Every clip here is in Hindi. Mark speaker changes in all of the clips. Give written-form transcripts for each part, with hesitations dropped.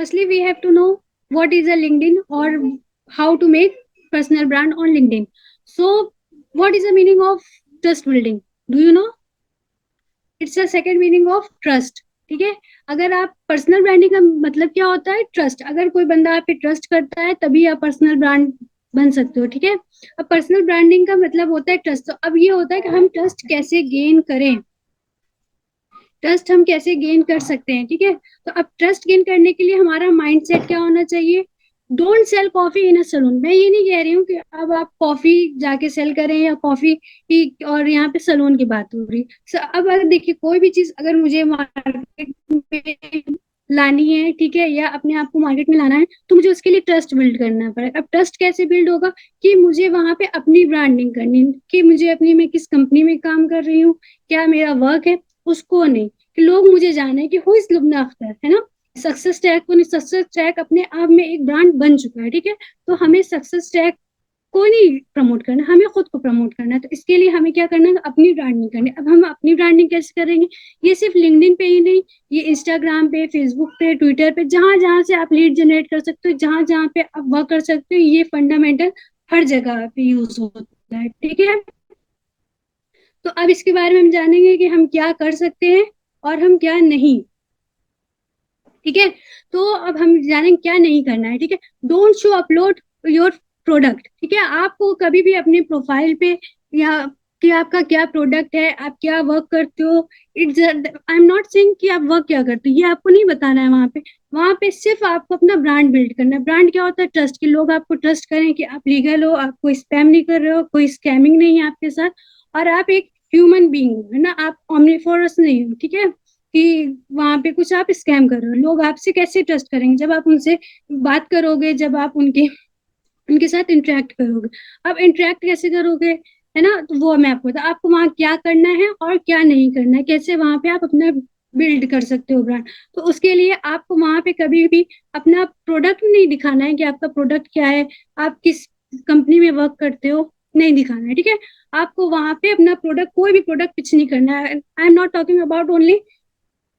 Speaker 1: Firstly, we have to know what is a LinkedIn or how to make personal brand on LinkedIn. So, what is the meaning of trust building? Do you know? It's a second meaning of trust. ठीक है. अगर आप पर्सनल ब्रांडिंग का मतलब क्या होता है? ट्रस्ट. अगर कोई बंदा आप पे ट्रस्ट करता है तभी आप पर्सनल ब्रांड बन सकते हो. ठीक है. अब पर्सनल ब्रांडिंग का मतलब होता है ट्रस्ट. तो अब ये होता है कि हम ट्रस्ट कैसे गेन करें, ट्रस्ट हम कैसे गेन कर सकते हैं. ठीक है. तो अब ट्रस्ट गेन करने के लिए हमारा माइंडसेट क्या होना चाहिए? Don't sell coffee in a salon. मैं ये नहीं कह रही हूँ कि अब आप कॉफी जाके सेल करें या कॉफी की, और यहाँ पे सलून की बात हो रही. अब अगर देखिए कोई भी चीज अगर मुझे मार्केट में लानी है, ठीक है, या अपने आप को मार्केट में लाना है, तो मुझे उसके लिए ट्रस्ट बिल्ड करना पड़ेगा. अब ट्रस्ट कैसे बिल्ड होगा? कि मुझे वहां पे अपनी ब्रांडिंग करनी, कि मुझे अपनी, मैं किस कंपनी में काम कर रही हूँ, क्या मेरा वर्क है, उसको नहीं, कि लोग मुझे जाने कि हु इज लुब्ना अख्तर, है ना. सक्सेस टैग को नहीं, सक्सेस टैग अपने आप में एक ब्रांड बन चुका है. ठीक है. तो हमें सक्सेस टैग को नहीं प्रमोट करना, हमें खुद को प्रमोट करना है. तो इसके लिए हमें क्या करना है? अपनी ब्रांडिंग करनी. अब हम अपनी ब्रांडिंग कैसे करेंगे? ये सिर्फ लिंक्डइन पे ही नहीं, ये इंस्टाग्राम पे, फेसबुक पे, ट्विटर पे, जहां जहां से आप लीड जनरेट कर सकते हो, जहां जहां पे आप वर्क कर सकते हो, ये फंडामेंटल हर जगह पे यूज होता है. ठीक है. तो अब इसके बारे में हम जानेंगे कि हम क्या कर सकते हैं और हम क्या नहीं. ठीक है. तो अब हम जानेंगे क्या नहीं करना है. ठीक है. Don't show upload your product. ठीक है. आपको कभी भी अपने प्रोफाइल पे या कि आपका क्या प्रोडक्ट है, आप क्या वर्क करते हो, it's I am not saying कि आप वर्क क्या करते हो, ये आपको नहीं बताना है वहां पे. वहां पे सिर्फ आपको अपना ब्रांड बिल्ड करना है. ब्रांड क्या होता है? ट्रस्ट. के लोग आपको ट्रस्ट करें कि आप लीगल हो, आप कोई स्पैम नहीं कर रहे हो, कोई स्कैमिंग नहीं है आपके साथ, और आप एक ह्यूमन बींग हो, है ना. आप ऑमनिफोरस नहीं हो. ठीक है. कि वहां पे कुछ आप स्कैम कर रहे हो. लोग आपसे कैसे ट्रस्ट करेंगे? जब आप उनसे बात करोगे, जब आप उनके उनके साथ इंटरेक्ट करोगे. अब इंटरेक्ट कैसे करोगे, है ना, तो वो मैं आपको बता. आपको वहां क्या करना है और क्या नहीं करना है, कैसे वहां पे आप अपना बिल्ड कर सकते हो ब्रांड. तो उसके लिए आपको वहां पे कभी भी अपना प्रोडक्ट नहीं दिखाना है कि आपका प्रोडक्ट क्या है, आप किस कंपनी में वर्क करते हो, नहीं दिखाना है. ठीक है. आपको वहां पे अपना प्रोडक्ट, कोई भी प्रोडक्ट पिच नहीं करना है. I am not talking about only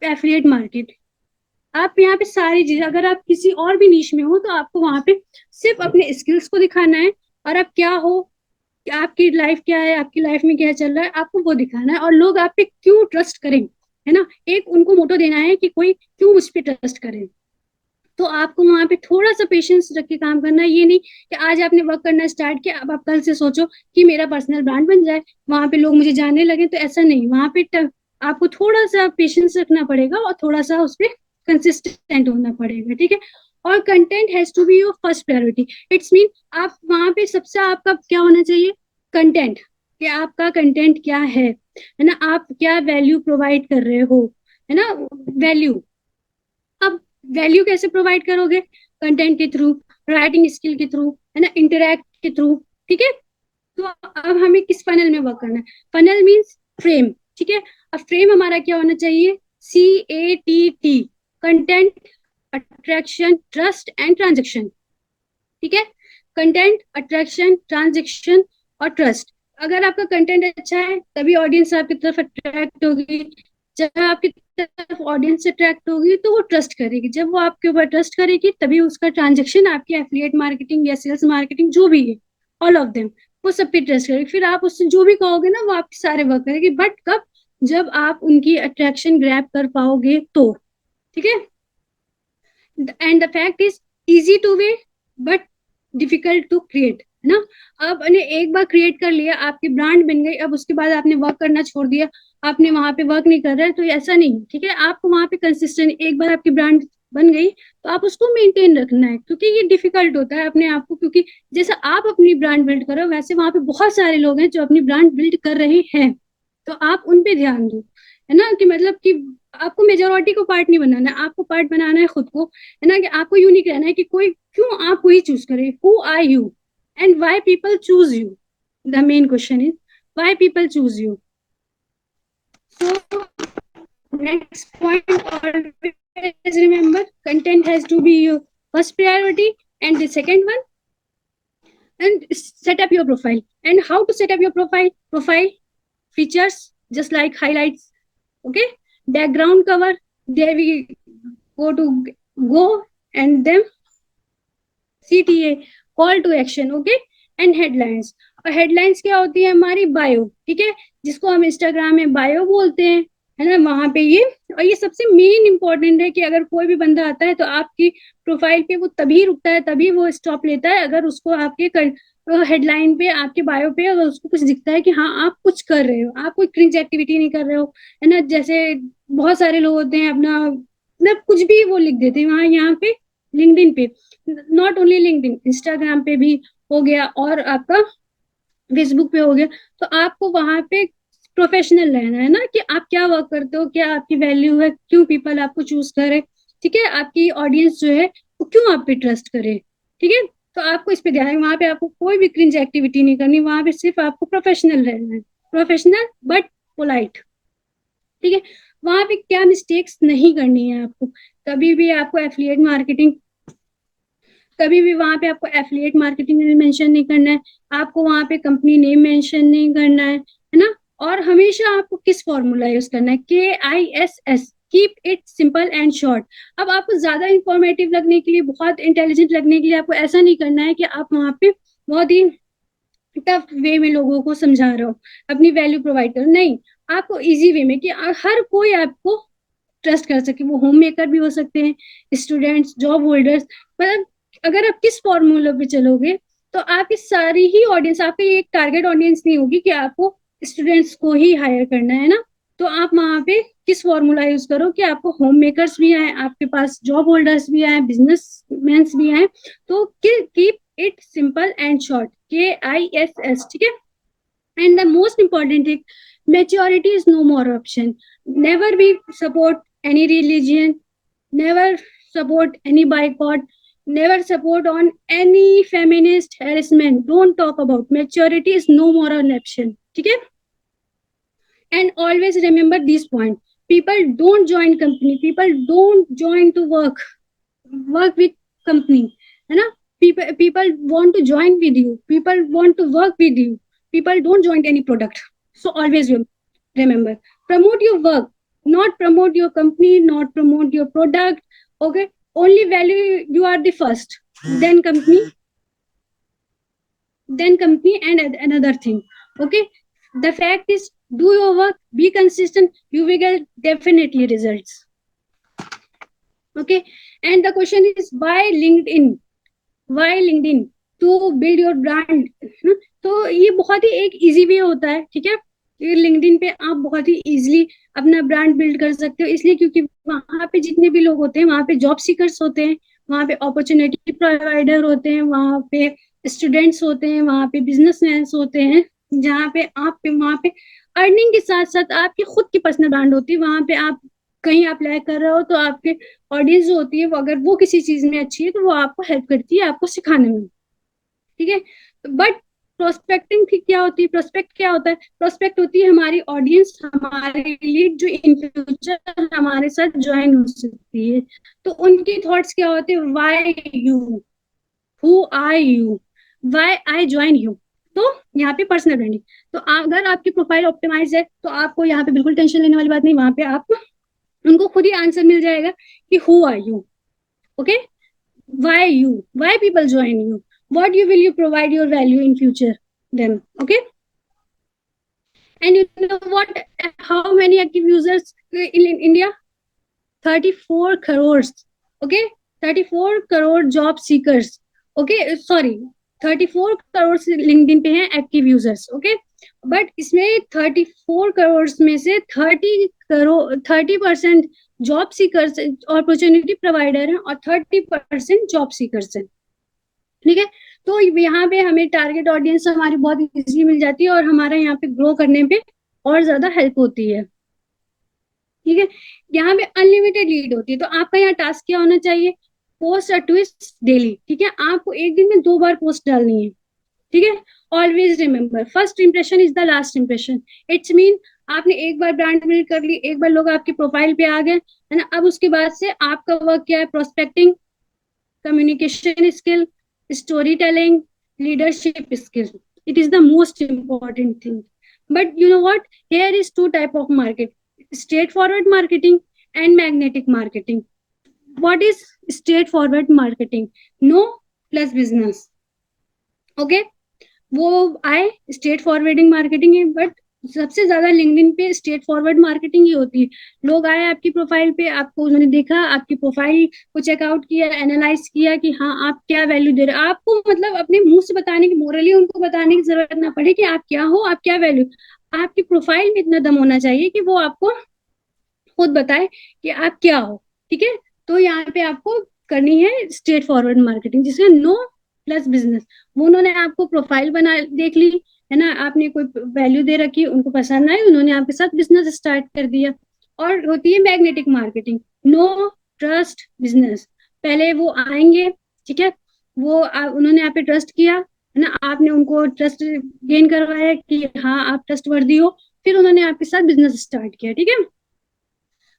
Speaker 1: affiliate market. आप यहाँ पे सारी चीज, अगर आप किसी और भी नीश में हो तो आपको वहां पे सिर्फ अपने स्किल्स को दिखाना है, और आप क्या हो, आपकी लाइफ क्या है, आपकी लाइफ में क्या चल रहा है, आपको वो दिखाना है. और लोग आप पे क्यों ट्रस्ट करें, है ना, एक उनको मोटो देना है कि कोई क्यों मुझ पे ट्रस्ट करे. तो आपको वहां पे थोड़ा सा पेशेंस रख के काम करना है. ये नहीं कि आज आपने वर्क करना स्टार्ट किया, अब आप कल से सोचो कि मेरा पर्सनल ब्रांड बन जाए, वहां पे लोग मुझे जानने लगे. तो ऐसा नहीं. वहां पे आपको थोड़ा सा पेशेंस रखना पड़ेगा और थोड़ा सा उस पर कंसिस्टेंट होना पड़ेगा. ठीक है. और content has to be your first priority. It's mean आप वहां पे सबसे आपका क्या होना चाहिए? कंटेंट. कि आपका कंटेंट क्या है ना, आप क्या वैल्यू प्रोवाइड कर रहे हो, है ना. वैल्यू. अब वैल्यू कैसे प्रोवाइड करोगे? कंटेंट के थ्रू, राइटिंग स्किल के थ्रू, है ना, इंटरैक्ट के थ्रू. ठीक है. तो अब हमें किस फनल में वर्क करना है? Funnel means frame. ठीक है. अब फ्रेम हमारा क्या होना चाहिए? CATT. Content, attraction, trust and transaction. ठीक है. कंटेंट, अट्रैक्शन, ट्रांजेक्शन और ट्रस्ट. अगर आपका कंटेंट अच्छा है तभी ऑडियंस आपकी तरफ अट्रैक्ट होगी. जब आपकी तरफ ऑडियंस अट्रैक्ट होगी तो वो ट्रस्ट करेगी. जब वो आपके ऊपर ट्रस्ट करेगी तभी उसका ट्रांजेक्शन, आपकी एफिलिएट मार्केटिंग या सेल्स मार्केटिंग जो भी है, ऑल ऑफ देम, वो सब पे ट्रस्ट करेगी. फिर आप उससे जो भी कहोगे ना वो आपके सारे वर्क करेगी. बट कब? जब आप उनकी अट्रैक्शन ग्रैब कर पाओगे तो. ठीक है. And the fact is easy to way but difficult to create, है ना. आपने एक बार क्रिएट कर लिया, आपकी ब्रांड बन गई, अब उसके बाद आपने वर्क करना छोड़ दिया, आपने वहां पे वर्क नहीं कर रहा है, तो ऐसा नहीं. ठीक है. आपको वहां पे कंसिस्टेंट, एक बार आपकी ब्रांड बन गई तो आप उसको मेंटेन रखना है, क्योंकि ये डिफिकल्ट होता है अपने आप को. क्योंकि जैसा आप अपनी ब्रांड बिल्ड करो वैसे वहां पे बहुत सारे लोग हैं जो अपनी ब्रांड बिल्ड कर रहे हैं. तो आप उन पे ध्यान दो, है ना. कि मतलब कि आपको मेजोरिटी को पार्ट नहीं बनाना है, आपको पार्ट बनाना है खुद को, है ना. कि आपको यूनिक रहना है कि कोई क्यों आपको ही चूज करे. Who are you and why people choose you. The main question is why people choose you. So next point, always remember content has to be your first priority, and the second one, and set up your profile. And how to set up your profile features just like highlights, okay, background cover, there we go to go, and then CTA, call to action, okay. And headlines, और हेडलाइंस क्या होती है? हमारी बायो, ठीक है, जिसको हम इंस्टाग्राम में बायो बोलते हैं, है ना, वहां पे ये। और ये सबसे मेन इंपॉर्टेंट है कि अगर कोई भी बंदा आता है तो आपकी प्रोफाइल पे वो तभी रुकता है, तभी वो स्टॉप लेता है, अगर उसको आपके हेडलाइन पे, आपके बायो पे अगर उसको कुछ दिखता है कि हाँ आप कुछ कर रहे हो, आप कोई क्रिंज एक्टिविटी नहीं कर रहे हो, है ना। जैसे बहुत सारे लोग होते हैं अपना मतलब कुछ भी वो लिख देते हैं वहां, यहाँ पे लिंक्डइन पे, नॉट ओनली लिंक्डइन, इंस्टाग्राम पे भी हो गया और आपका फेसबुक पे हो गया। तो आपको वहां पे प्रोफेशनल रहना है ना, कि आप क्या वर्क करते हो, क्या आपकी वैल्यू है, क्यों पीपल आपको चूज करे, ठीक है, आपकी ऑडियंस जो है वो क्यों आप पे ट्रस्ट करे, ठीक है। तो आपको इस पे ध्यान है, वहां पे आपको कोई भी क्रिंज एक्टिविटी नहीं करनी, वहां पे सिर्फ आपको प्रोफेशनल रहना है, प्रोफेशनल बट पोलाइट, ठीक है। वहां पे क्या मिस्टेक्स नहीं करनी है आपको, कभी भी आपको एफिलिएट मार्केटिंग, कभी भी वहां पे आपको एफिलिएट मार्केटिंग मेंशन नहीं करना है, आपको वहां पे कंपनी नेम मेंशन नहीं करना है ना। और हमेशा आपको किस फॉर्मूला यूज करना है? KISS, keep it simple and short. अब आपको ज्यादा इंफॉर्मेटिव लगने के लिए, बहुत इंटेलिजेंट लगने के लिए आपको ऐसा नहीं करना है कि आप वहां पे बहुत ही टफ वे में लोगों को समझा रहे हो, अपनी वैल्यू प्रोवाइड करो, नहीं। आपको इजी वे में, कि हर कोई आपको ट्रस्ट कर सके, वो होम मेकर भी हो सकते हैं, स्टूडेंट्स, जॉब होल्डर्स, मतलब अगर आप किस फॉर्मूला पे चलोगे तो आपकी सारी ही ऑडियंस, आपकी एक टारगेट ऑडियंस नहीं होगी कि आपको स्टूडेंट्स को ही हायर करना है ना। तो आप वहां पे किस फॉर्मूला यूज करो कि आपको होम मेकर्स भी आए, आपके पास जॉब होल्डर्स भी आए, बिजनेस मैन भी आए, तो keep it simple and short, KISS, ठीक है। And the most important thing, maturity is no more option. Never be support any religion, never support any boycott, never support on any feminist harassment. Don't talk about maturity is no more an option. Okay? And always remember this point. People don't join company. People don't join to work with company. है ना? People want to join with you. People want to work with you. People don't join any product. So always remember, promote your work, not promote your company, not promote your product. Okay, only value you are the first, then company and another thing. Okay, the fact is, do your work, be consistent, you will get definitely results. Okay, and the question is, why LinkedIn to build your brand? तो ये बहुत ही एक इजी वे होता है, ठीक है। ये लिंक्डइन पे आप बहुत ही इजीली अपना ब्रांड बिल्ड कर सकते हो, इसलिए क्योंकि वहां पे जितने भी लोग होते हैं वहां पे जॉब सीकर्स होते हैं, वहां पे अपॉर्चुनिटी प्रोवाइडर होते हैं, वहां पे स्टूडेंट्स होते हैं, वहां पे बिजनेसमैन होते हैं, जहाँ पे आप वहां पे अर्निंग के साथ साथ आपकी खुद की पर्सनल ब्रांड होती है। वहां पे आप कहीं आप लैग कर रहे हो तो आपके ऑडियंस जो होती है वो, अगर वो किसी चीज में अच्छी है तो वो आपको हेल्प करती है आपको सिखाने में, ठीक है। बट प्रोस्पेक्टिंग क्या होती है? प्रोस्पेक्ट क्या होता है? प्रोस्पेक्ट होती है हमारी ऑडियंस, हमारे लिए जो इन फ्यूचर हमारे साथ ज्वाइन हो सकती है। तो उनकी थॉट्स क्या होते हैं? Why you, who are you, why I join you. तो यहाँ पे पर्सनल ब्रांडिंग। तो अगर आपकी प्रोफाइल ऑप्टिमाइज है तो आपको यहाँ पे बिल्कुल टेंशन लेने वाली बात नहीं, वहां पे आप उनको खुद ही आंसर मिल जाएगा कि who are you, okay, why you, why people join you, what you will you provide your value in future them, okay. And you know what, how many active users in India? 34 crores, okay, 34 crore job seekers, okay, sorry, 34 crore LinkedIn पे हैं एक्टिव यूजर्स, ओके। बट इसमें 34 करोड़ में से 30% जॉब सीकर्स अपॉर्चुनिटी प्रोवाइडर हैं और 30% जॉब सीकर्स हैं, ठीक है। तो यहाँ पे हमें टारगेट ऑडियंस हमारी बहुत इजीली मिल जाती है और हमारा यहाँ पे ग्रो करने पे और ज्यादा हेल्प होती है, ठीक है। यहाँ पे अनलिमिटेड लीड होती है। तो आपका यहाँ टास्क क्या होना चाहिए? पोस्ट अ ट्विस्ट डेली, ठीक है। आपको एक दिन में 2 बार पोस्ट डालनी है, ठीक है। Always remember, first impression is the last impression. It's mean आपने एक बार ब्रांड बिल्ड कर ली, एक बार लोग आपकी प्रोफाइल पे आ गए, है ना। अब उसके बाद से आपका वर्क क्या है? Prospecting, communication skill, story telling, leadership skill. It is the most important thing. But you know what? Here is 2 type of market: straightforward marketing and magnetic marketing. what is straightforward marketing? No plus business. Okay, वो आए स्ट्रेट फॉरवर्डिंग मार्केटिंग है, बट सबसे ज्यादा लिंक्डइन पे स्ट्रेट फॉरवर्ड मार्केटिंग ही होती है. लोग आए आपकी प्रोफाइल पे, आपको उन्होंने देखा, आपकी प्रोफाइल को चेकआउट किया, एनालाइज किया कि हाँ आप क्या वैल्यू दे रहे हो. आपको मतलब अपने मुंह से बताने की, मोरली उनको बताने की जरूरत ना पड़े कि आप क्या हो, आप क्या वैल्यू. आपकी प्रोफाइल में इतना दम होना चाहिए कि वो आपको खुद बताए कि आप क्या हो. ठीक है, तो यहाँ पे आपको करनी है स्ट्रेट फॉरवर्ड मार्केटिंग, जिसमें नो प्लस बिजनेस. वो उन्होंने आपको प्रोफाइल बना देख ली है ना, आपने कोई वैल्यू दे रखी, उनको पसंद आई, उन्होंने आपके साथ बिजनेस स्टार्ट कर दिया. और होती है magnetic marketing. No trust business. पहले वो आएंगे, ठीक है, उन्होंने आप पे ट्रस्ट किया है ना, आपने उनको ट्रस्ट गेन करवाया कि हाँ आप ट्रस्ट वर्दी हो, फिर उन्होंने आपके साथ बिजनेस स्टार्ट किया. ठीक है,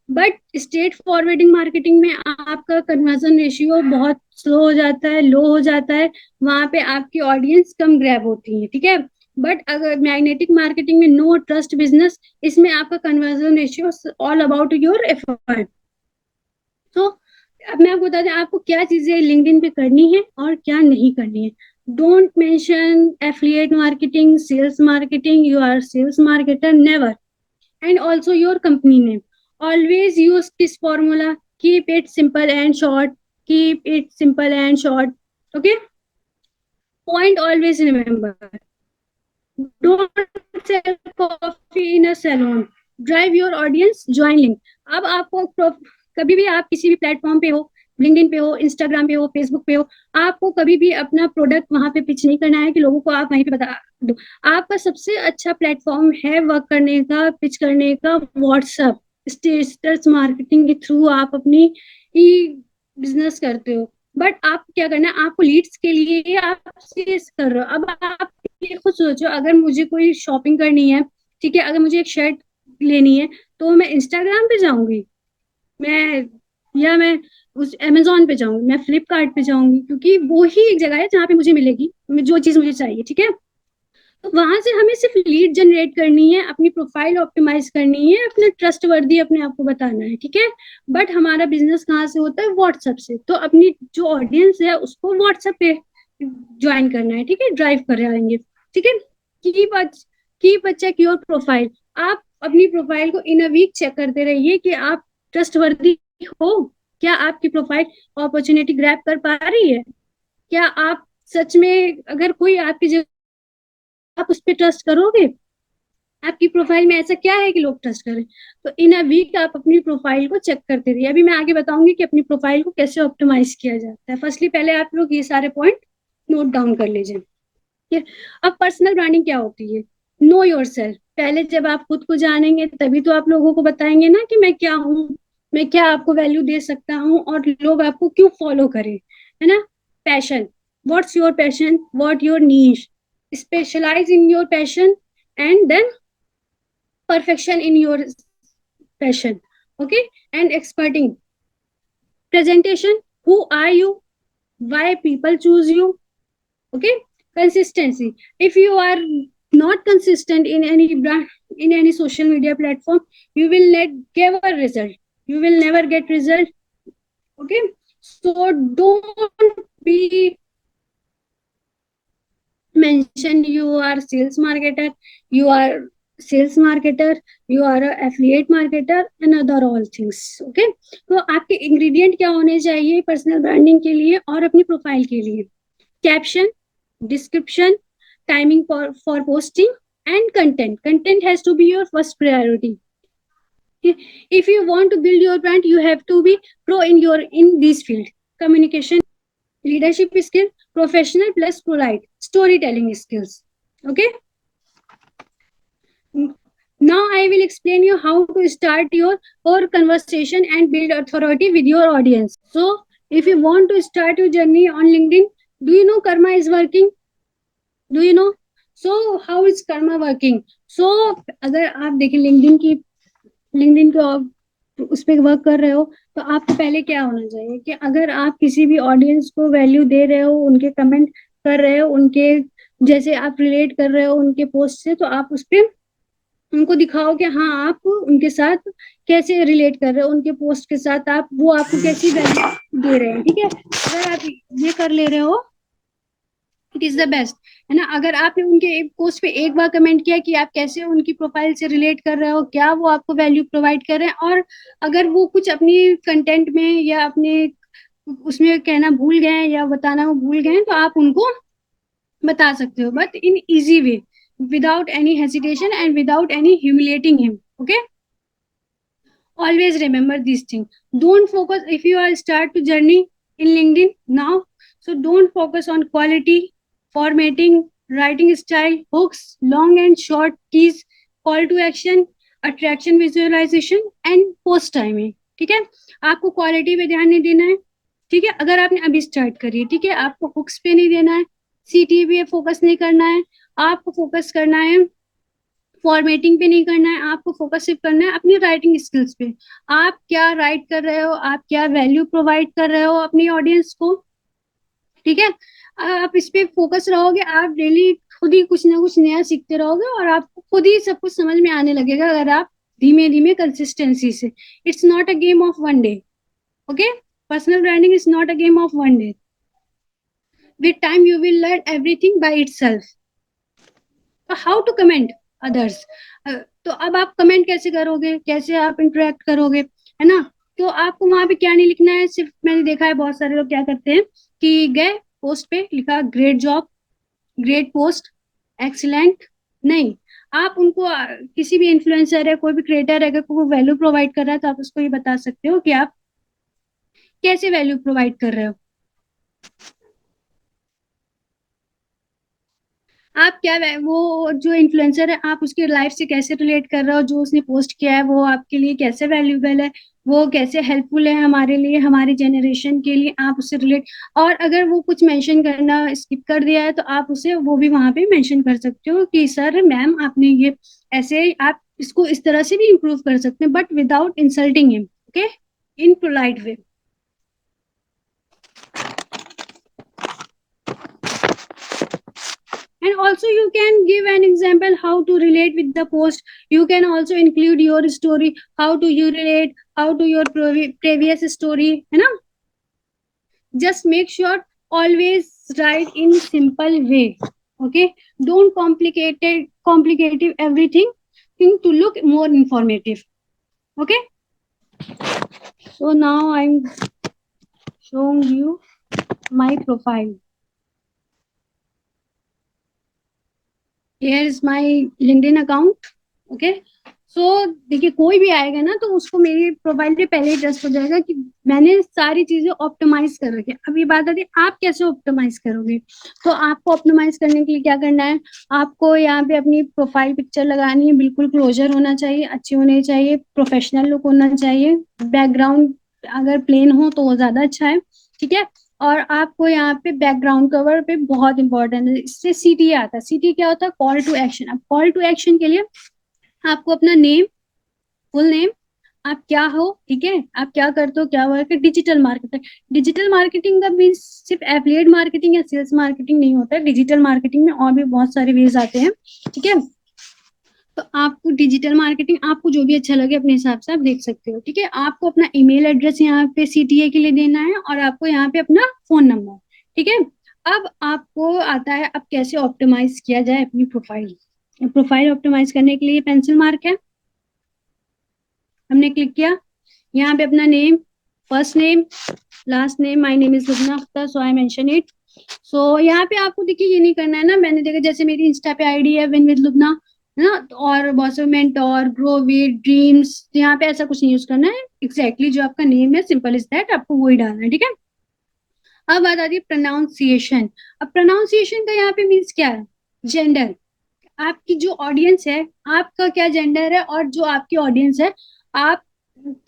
Speaker 1: बट स्ट्रेट फॉरवर्डिंग मार्केटिंग में आपका कन्वर्जन रेशियो बहुत स्लो हो जाता है, लो हो जाता है. वहां पे आपकी ऑडियंस कम ग्रैब होती है. ठीक है, बट अगर मैग्नेटिक मार्केटिंग में नो ट्रस्ट बिजनेस, इसमें आपका conversion ratio all about your effort. तो अब मैं आपको बता दें आपको क्या चीजें लिंक्डइन पे करनी है और क्या नहीं करनी है. Don't mention affiliate marketing, sales marketing, you are sales marketer, never. And also your company name. Always use this formula. Keep it simple and short. Keep it simple and short. Okay? Point always remember. Don't sell coffee in a salon. Drive your audience. Join link. अब आपको कभी भी आप किसी भी प्लेटफॉर्म पे हो, लिंक्डइन पे हो, इंस्टाग्राम पे हो, फेसबुक पे हो, आपको कभी भी अपना प्रोडक्ट वहां पे पिच नहीं करना है कि लोगों को आप वहीं पे बता दो. आपका सबसे अच्छा प्लेटफॉर्म है वर्क करने का, पिच करने का, व्हाट्सएप. स्टेटस मार्केटिंग के थ्रू आप अपनी ही बिजनेस करते हो. बट आप क्या करना है, आपको लीड्स के लिए आप सेल्स कर रहे हो. अब आप ये खुद सोचो, अगर मुझे कोई शॉपिंग करनी है, ठीक है, अगर मुझे एक शर्ट लेनी है, तो मैं इंस्टाग्राम पे जाऊंगी, मैं या मैं उस अमेजोन पे जाऊंगी, मैं फ्लिपकार्ट पे जाऊंगी, क्योंकि वो ही एक जगह है जहाँ पे मुझे मिलेगी जो चीज मुझे चाहिए. ठीक है, तो वहां से हमें सिर्फ लीड जनरेट करनी है, अपनी प्रोफाइल ऑप्टिमाइज करनी है, अपने ट्रस्ट वर्दी अपने आप को बताना है. ठीक है, बट हमारा बिजनेस कहाँ से होता है, व्हाट्सएप से. तो अपनी जो ऑडियंस है उसको व्हाट्सएप पे ज्वाइन करना है. ठीक है, ड्राइव कर आएंगे. ठीक है, कीप चेक योर प्रोफाइल. आप अपनी प्रोफाइल को इन अ वीक चेक करते रहिए कि आप ट्रस्ट वर्दी हो. क्या आपकी प्रोफाइल अपॉर्चुनिटी ग्रैब कर पा रही है? क्या आप सच में, अगर कोई आपकी जगह, आप उस पर ट्रस्ट करोगे? आपकी प्रोफाइल में ऐसा क्या है कि लोग ट्रस्ट करें? तो इन अ वीक आप अपनी प्रोफाइल को चेक करते रहिए. अभी मैं आगे बताऊंगी कि अपनी प्रोफाइल को कैसे ऑप्टिमाइज किया जाता है. फर्स्टली पहले आप लोग ये सारे पॉइंट नोट डाउन कर लीजिए. ठीक है, अब पर्सनल ब्रांडिंग क्या होती है? Know your self. पहले जब आप खुद को जानेंगे तभी तो आप लोगों को बताएंगे ना कि मैं क्या हूँ, मैं क्या आपको वैल्यू दे सकता हूँ, और लोग आपको क्यों फॉलो करें, है ना. Passion. What's your passion, what your niche. Specialise in your passion and then perfection in your passion. Okay, and experting. Presentation. Who are you? Why people choose you? Okay, consistency. If you are not consistent in any brand, in any social media platform, you will not give a result. You will never get result. Okay, so don't be mentioned you are sales marketer, you are sales marketer, you are a affiliate marketer and other all things. Okay, तो आपके इंग्रेडिएंट क्या होने चाहिए पर्सनल ब्रांडिंग के लिए और अपनी प्रोफाइल के लिए? Caption, description, timing for posting and content has to be your first priority. If you want to build your brand, you have to be pro in this field. Communication, leadership skill, professional plus polite, storytelling skills. Okay. Now I will explain you how to start your core conversation and build authority with your audience. So if you want to start your journey on LinkedIn, do you know karma is working? Do you know? So how is karma working? So अगर आप देखें लिंक्डइन को आप उस पर वर्क कर रहे हो, तो आपको पहले क्या होना चाहिए कि अगर आप किसी भी ऑडियंस को वैल्यू दे रहे हो, उनके कमेंट कर रहे हो, उनके जैसे आप रिलेट कर रहे हो उनके पोस्ट से, तो आप उस पर उनको दिखाओ कि हाँ आप उनके साथ कैसे रिलेट कर रहे हो, उनके पोस्ट के साथ आप, वो आपको कैसी वैल्यू दे रहे हैं, ठीक है। अगर आप ये कर ले रहे हो, इट इज द बेस्ट, है ना। अगर आपने उनके पोस्ट पे एक बार कमेंट किया कि आप कैसे उनकी प्रोफाइल से रिलेट कर रहे हो, क्या वो आपको वैल्यू प्रोवाइड कर रहे हैं, और अगर वो कुछ अपनी कंटेंट में या अपने उसमें कहना भूल गए हैं या बताना वो भूल गए हैं, तो आप उनको बता सकते हो, but in easy way, without any hesitation and without any humiliating him. Okay, always remember this thing. Don't focus if you are start to journey in LinkedIn now, so don't focus on quality, formatting, writing style, hooks, long and short keys, call to action, attraction visualization and post timing. ठीक है, आपको क्वालिटी पे ध्यान नहीं देना है, ठीक है। अगर आपने अभी स्टार्ट करी है, ठीक है, आपको हुक्स पे नहीं देना है, सीटी पे फोकस नहीं करना है, आपको फोकस करना है, फॉर्मेटिंग पे नहीं करना है, आपको फोकस सिर्फ करना है अपनी राइटिंग स्किल्स पे। आप क्या राइट कर रहे हो, आप क्या वैल्यू प्रोवाइड कर रहे हो अपनी ऑडियंस को, ठीक है। आप इस पे फोकस रहोगे, आप डेली खुद ही कुछ ना कुछ नया सीखते रहोगे और आपको खुद ही सब कुछ समझ में आने लगेगा, अगर आप धीमे धीमे कंसिस्टेंसी से। It's not a game of one day, okay. Personal branding is not a game of one day, with time you will learn everything by itself. How to comment others, तो अब आप कमेंट कैसे करोगे, कैसे आप इंटरेक्ट करोगे, है ना। तो आपको वहां पे क्या नहीं लिखना है, सिर्फ मैंने देखा है बहुत सारे लोग क्या करते हैं कि गए पोस्ट पे लिखा great job, great post, excellent. नहीं, आप उनको किसी भी इन्फ्लुएंसर है, कोई भी क्रिएटर है, अगर कोई वैल्यू प्रोवाइड कर रहा है तो आप उसको ये बता सकते हो कि आप कैसे वैल्यू प्रोवाइड कर रहे हो, आप क्या वो जो इन्फ्लुएंसर है आप उसकी लाइफ से कैसे रिलेट कर रहे हो, जो उसने पोस्ट किया है वो आपके लिए कैसे वैल्यूबल है, वो कैसे हेल्पफुल है हमारे लिए, हमारी जनरेशन के लिए, आप उससे रिलेट। और अगर वो कुछ मेंशन करना स्किप कर दिया है तो आप उसे वो भी वहां पे मेंशन कर सकते हो कि सर मैम आपने ये ऐसे, आप इसको इस तरह से भी इम्प्रूव कर सकते हैं, but without insulting him, okay, in polite way. And also you can give an example how to relate with the post. You can also include your story, how do you relate, how to your previous story, है ना। Just make sure always write in simple way, okay, don't complicate everything to look more informative, okay. So now I'm showing you my profile. Here is my LinkedIn account, okay. सो देखिए, कोई भी आएगा ना तो उसको मेरी प्रोफाइल पे पहले ही ट्रस्ट हो जाएगा कि मैंने सारी चीजें ऑप्टिमाइज कर रखी है। अब ये बात आती है आप कैसे ऑप्टिमाइज करोगे, तो आपको ऑप्टिमाइज करने के लिए क्या करना है, आपको यहाँ पे अपनी प्रोफाइल पिक्चर लगानी है, बिल्कुल क्लोजर होना चाहिए, अच्छी होनी चाहिए, प्रोफेशनल लुक होना चाहिए, बैकग्राउंड अगर प्लेन हो तो वो ज्यादा अच्छा है, ठीक है। और आपको यहाँ पे बैकग्राउंड कवर पे बहुत इंपॉर्टेंट है, इससे सीटी आता है। सीटी क्या होता है, कॉल टू एक्शन। अब कॉल टू एक्शन के लिए आपको अपना नेम, फुल नेम, आप क्या हो, ठीक है, आप क्या करते हो, क्या वर्क है, डिजिटल मार्केटर। डिजिटल मार्केटिंग का मीन सिर्फ एफिलिएट मार्केटिंग या सेल्स मार्केटिंग नहीं होता है, डिजिटल मार्केटिंग में और भी बहुत सारे वेज आते हैं, ठीक है। तो आपको डिजिटल मार्केटिंग, आपको जो भी अच्छा लगे अपने हिसाब से आप देख सकते हो, ठीक है। आपको अपना ईमेल एड्रेस यहाँ पे सीटीए के लिए देना है और आपको यहाँ पे अपना फोन नंबर, ठीक है। अब आपको आता है अब कैसे ऑप्टिमाइज किया जाए अपनी प्रोफाइल। प्रोफाइल ऑप्टिमाइज करने के लिए पेंसिल मार्क है, हमने क्लिक किया, यहाँ पे अपना name, first name, last name, my name is Lubna Akhtar, so I mention it. So यहाँ पे आपको देखिए ये नहीं करना है ना, मैंने देखा जैसे मेरी इंस्टा पे आईडी है विन विद लुबना, है ना, और बहुत से मेंटोर, ग्रो विद ड्रीम्स, यहाँ पे ऐसा कुछ नहीं यूज करना है, एग्जैक्टली जो आपका नेम है सिंपल इज दैट, आपको वही डालना है, ठीक है। अब बात आती है प्रोनाउंसिएशन। अब प्रोनाउंसिएशन का यहाँ पे मीन्स क्या है, जेंडर, आपकी जो ऑडियंस है, आपका क्या जेंडर है, और जो आपकी ऑडियंस है, आप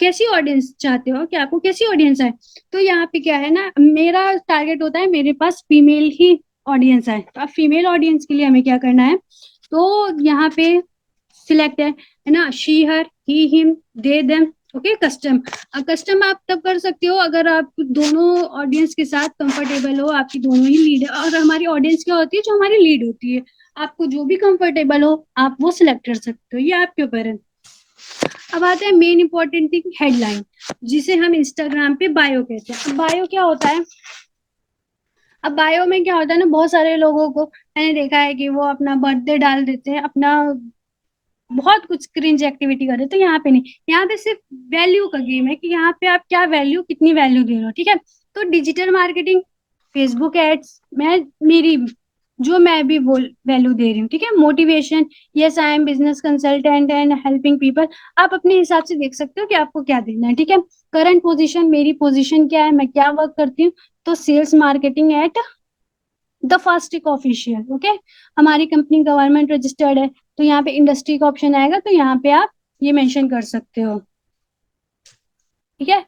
Speaker 1: कैसी ऑडियंस चाहते हो कि आपको कैसी ऑडियंस है। तो यहाँ पे क्या है ना, मेरा टारगेट होता है मेरे पास फीमेल ही ऑडियंस है, तो अब फीमेल ऑडियंस के लिए हमें क्या करना है, तो यहाँ पे सिलेक्ट है ना, she her he him they them, okay. Custom, custom आप तब कर सकते हो अगर आप दोनों ऑडियंस के साथ कंफर्टेबल हो, आपकी दोनों ही लीड है। और हमारी ऑडियंस क्या होती है, जो हमारी लीड होती है, आपको जो भी कंफर्टेबल हो आप वो सिलेक्ट कर सकते हो, ये आपके ऊपर है। अब आते हैं मेन इंपॉर्टेंट थिंग, हेडलाइन, जिसे हम इंस्टाग्राम पे बायो कहते हैं। अब बायो क्या होता है? अब बायो में क्या होता है ना, बहुत सारे लोगों को मैंने देखा है कि वो अपना बर्थडे डाल देते हैं, अपना बहुत कुछ क्रिंज एक्टिविटी कर रहे हो। तो यहाँ पे नहीं, यहाँ पे सिर्फ वैल्यू का गेम है कि यहाँ पे आप क्या वैल्यू, कितनी वैल्यू दे रहे हो, ठीक है। तो डिजिटल मार्केटिंग, फेसबुक एड्स, मेरी जो मैं भी बोल वैल्यू दे रही हूँ, ठीक है। Motivation, yes I M business consultant and helping people, आप अपने हिसाब से देख सकते हो कि आपको क्या देना है, ठीक है। करंट पोजीशन, मेरी पोजीशन क्या है, मैं क्या वर्क करती हूँ, तो sales marketing at the Fastic official, okay. हमारी कंपनी गवर्नमेंट रजिस्टर्ड है, तो यहाँ पे इंडस्ट्री का ऑप्शन आएगा, तो यहाँ पे आप ये मेंशन कर सकते हो, ठीक है।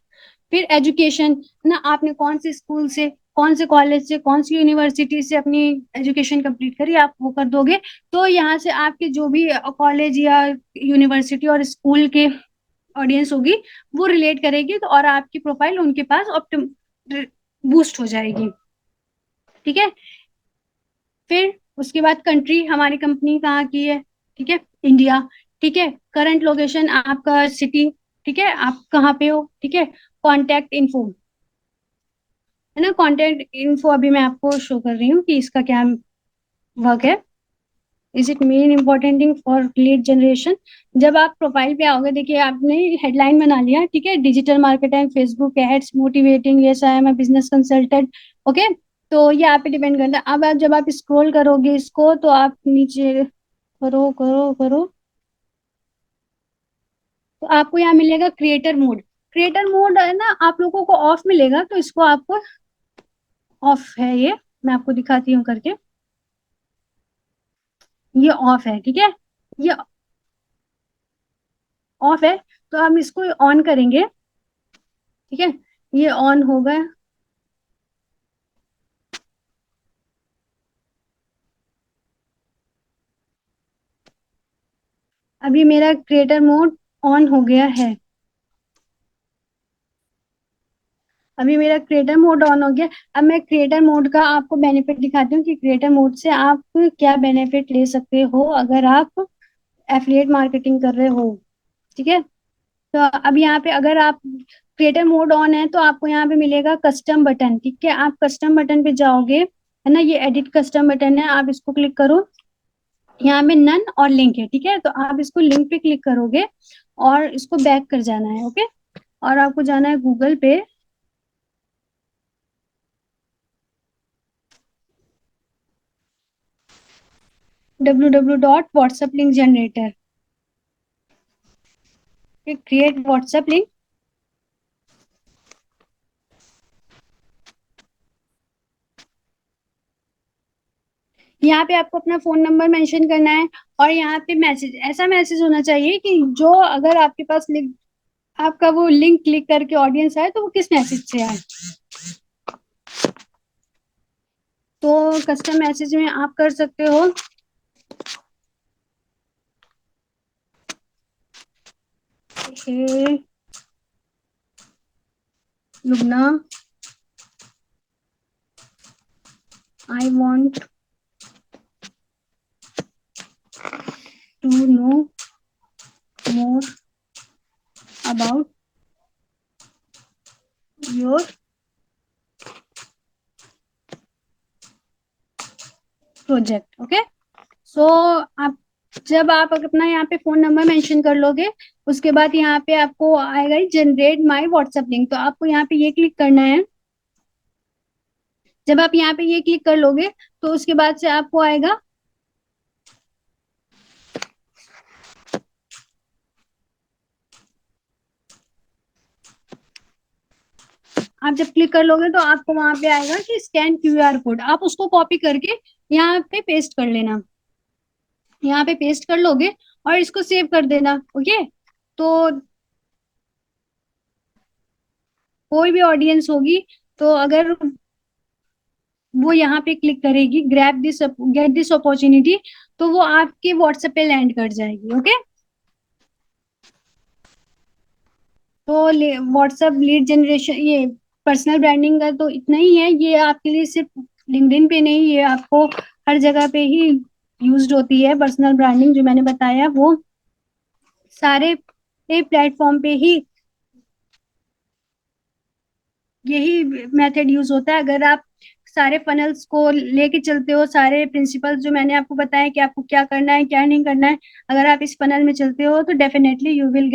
Speaker 1: फिर एजुकेशन, ना आपने कौन से स्कूल से, कौन से कॉलेज से, कौन सी यूनिवर्सिटी से अपनी एजुकेशन कंप्लीट करी, आप वो कर दोगे। तो यहाँ से आपके जो भी कॉलेज या यूनिवर्सिटी और स्कूल के ऑडियंस होगी वो रिलेट करेगी, तो और आपकी प्रोफाइल उनके पास ऑप्टिम बूस्ट हो जाएगी, ठीक है। फिर उसके बाद कंट्री, हमारी कंपनी कहाँ की है, ठीक है, इंडिया, ठीक है। करंट लोकेशन आपका सिटी, ठीक है, आप कहाँ पे हो, ठीक है। कॉन्टेक्ट इन्फो, है ना, कॉन्टेक्ट इन्फो अभी मैं आपको शो कर रही हूँ कि इसका क्या वर्क है। Is it main important thing for lead generation. जब आप प्रोफाइल पे आओगे, देखिए आपने हेडलाइन बना लिया, ठीक है, digital marketing, Facebook ads, motivating, yes I am a business consultant, okay. तो ये आप पे डिपेंड करता है। अब आप जब आप स्क्रॉल करोगे इसको, तो आप नीचे करो करो करो, तो आपको यहाँ मिलेगा क्रिएटर मोड। क्रिएटर मोड है ना, आप लोगों को ऑफ मिलेगा, तो इसको आपको ऑफ है ये, मैं आपको दिखाती हूँ करके। ये ऑफ है, ठीक है, ये ऑफ है। तो हम इसको ऑन करेंगे, ठीक है, ये ऑन होगा। अभी मेरा क्रिएटर मोड ऑन हो गया है। अभी मेरा क्रिएटर मोड ऑन हो गया। अब मैं क्रिएटर मोड का आपको बेनिफिट दिखाती हूँ कि क्रिएटर मोड से आप क्या बेनिफिट ले सकते हो अगर आप एफिलिएट मार्केटिंग कर रहे हो, ठीक है। तो अब यहाँ पे अगर आप क्रिएटर मोड ऑन है, तो आपको यहाँ पे मिलेगा कस्टम बटन, ठीक है। आप कस्टम बटन पे जाओगे, है ना, ये एडिट कस्टम बटन है, आप इसको क्लिक करो। यहाँ पे नन और लिंक है, ठीक है, तो आप इसको लिंक पे क्लिक करोगे और इसको बैक कर जाना है, ओके। और आपको जाना है गूगल पे, www.whatsapp-link-generator, क्रिएट व्हाट्सएप लिंक। यहाँ पे आपको अपना फोन नंबर मेंशन करना है, और यहाँ पे मैसेज, ऐसा मैसेज होना चाहिए कि जो अगर आपके पास लिंक, आपका वो लिंक क्लिक करके ऑडियंस आए, तो वो किस मैसेज से आए। तो कस्टम मैसेज में आप कर सकते हो, hey Lubna, I want to know more about your project, okay. So आप, जब आप अपना यहाँ पे फोन नंबर मेंशन कर लोगे, उसके बाद यहाँ पे आपको आएगा जनरेट माय व्हाट्सएप लिंक, तो आपको यहाँ पे ये क्लिक करना है। जब आप यहाँ पे ये क्लिक कर लोगे, तो उसके बाद से आपको आएगा, आप जब क्लिक कर लोगे तो आपको वहां पे आएगा कि स्कैन क्यूआर कोड, आप उसको कॉपी करके यहाँ पे पेस्ट कर लेना। यहाँ पे पेस्ट कर लोगे और इसको सेव कर देना, ओके। तो कोई भी ऑडियंस होगी, तो अगर वो यहाँ पे क्लिक करेगी, grab this, get this opportunity, तो वो आपके व्हाट्सएप पे लैंड कर जाएगी, ओके। तो व्हाट्सएप लीड जनरेशन, ये पर्सनल ब्रांडिंग का तो इतना ही है, ये आपके लिए सिर्फ लिंक्डइन पे नहीं, ये आपको हर जगह पे ही यूज्ड होती है पर्सनल ब्रांडिंग जो मैंने बताया, वो सारे प्लेटफॉर्म पे ही यही मेथड यूज होता है। अगर आप सारे फनल्स को लेके चलते हो, सारे प्रिंसिपल्स जो मैंने आपको बताया कि आपको क्या करना है क्या नहीं करना है, अगर आप इस फनल में चलते हो तो डेफिनेटली यू विल गेट